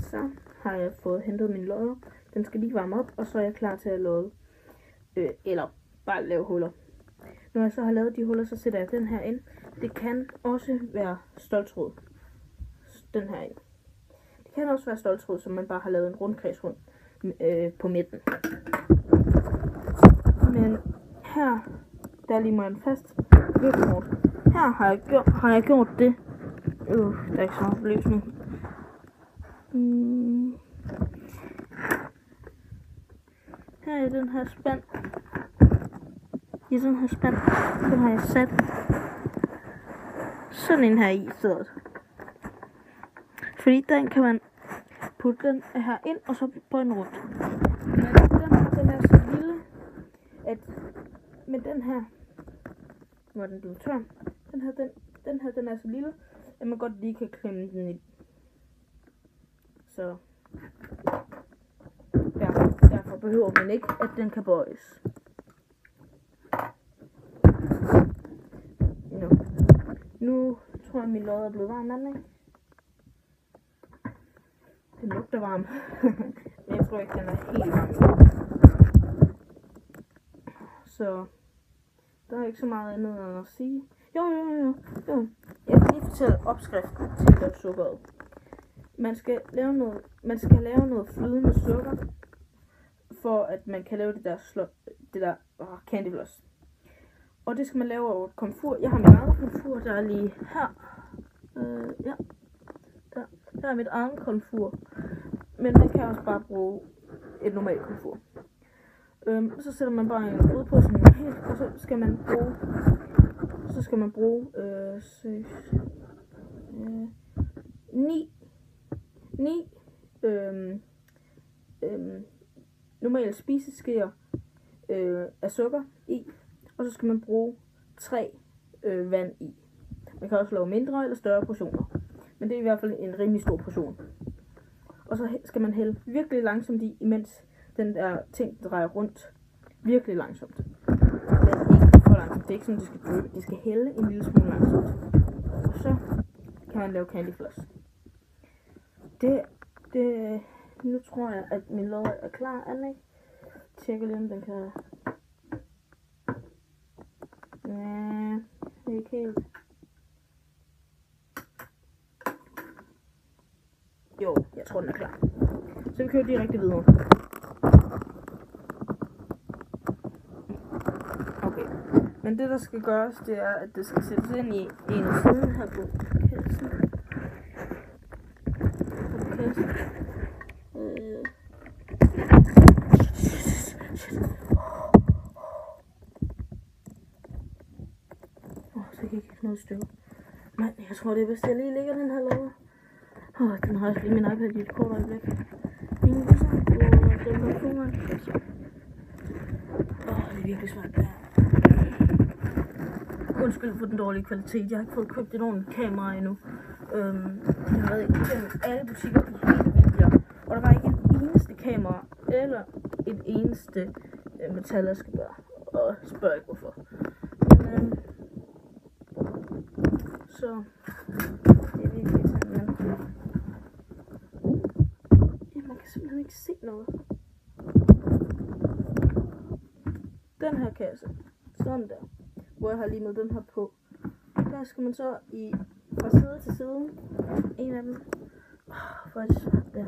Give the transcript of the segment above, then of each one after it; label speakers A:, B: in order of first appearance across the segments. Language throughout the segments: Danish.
A: Så har jeg fået hentet min lodder. Den skal lige varme op, og så er jeg klar til at lodde. Eller bare lave huller. Når jeg så har lavet de huller, så sætter jeg den her ind. Det kan også være ståltråd. Den her ind. Det kan også være ståltråd, som man bare har lavet en rundkreds rundt på midten. Men her, der limer jeg den fast. Her har jeg gjort det. Der er ikke så meget belysning. Her i den her spand. Den har jeg sat sådan en her i stedet. Fordi den kan man putte den her ind, og så på en rundt. Men den er så lille, at med den her, hvor den bliver tør, den er så lille, at man godt lige kan klemme den i. Så derfor behøver man ikke, at den kan bøjes. Nu tror jeg, at min lodder er blevet varm, ikke? Den lugter varm. Men jeg tror ikke, den er helt varm. Så der er ikke så meget andet end at sige. Jo. Jeg kan lige fortælle opskriften til at lave sukkeret. Man skal lave noget flydende sukker, for at man kan lave det der candy floss. Og det skal man lave over et komfur. Jeg har mit eget komfur, der er lige her. Der er mit eget komfur. Men man kan også bare bruge et normalt komfur. Så sætter man bare en grød på sådan helt, og så skal man bruge 9 normale spiseskeer af sukker i, og så skal man bruge 3 vand i. Man kan også lave mindre eller større portioner, men det er i hvert fald en rimelig stor portion. Og så skal man hælde virkelig langsomt i, imens den der ting drejer rundt virkelig langsomt. Men ikke for langsomt. Det er ikke sådan, det skal dryppe. Det skal hælde en lille smule langsomt. Og så kan man lave candy floss. Nu tror jeg, at min lodder er klar, Anne. Tjekker lige, om den kan. Ja, det er ikke helt. Jo, jeg tror, den er klar. Så vi kører direkte videre. Okay. Men det, der skal gøres, det er, at det skal sættes ind i en af siden her på kassen. Så kan jeg ikke noget stykke. Nej, jeg tror, det er bedst, jeg lige lægger den her lodder. Den har også lige min iPad i et kort øjeblik. Ingen busser. Den var foran. Det er virkelig svært det her. Undskyld for den dårlige kvalitet. Jeg har ikke fået købt et ordentligt kamera endnu. Jeg har været igennem alle butikker i hele Vildbjerg. Og der var ikke et eneste kamera eller et eneste metalvaskebær. Og spørg ikke hvorfor. Men så det er virkelig sådan. Man kan simpelthen ikke se noget. Den her kasse, sådan der, hvor jeg har limet den her på, der skal man så fra side til side, en af dem, hvor er det svært der.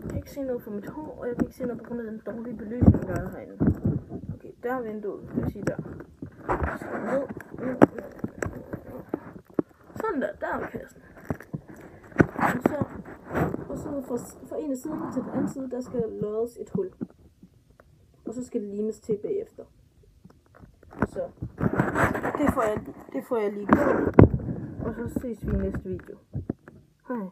A: Jeg kan ikke se noget for mit hår, og jeg kan ikke se noget på grund af den dårlige belysning, der er herinde. Okay, der er vinduet, det vil sige der. Så ned. Sådan der er kassen. Og så fra en af siden til den anden side, der skal loddes et hul. Og så skal det limes til bagefter. Så det får jeg lige gjort. Og så ses vi i næste video. Hej.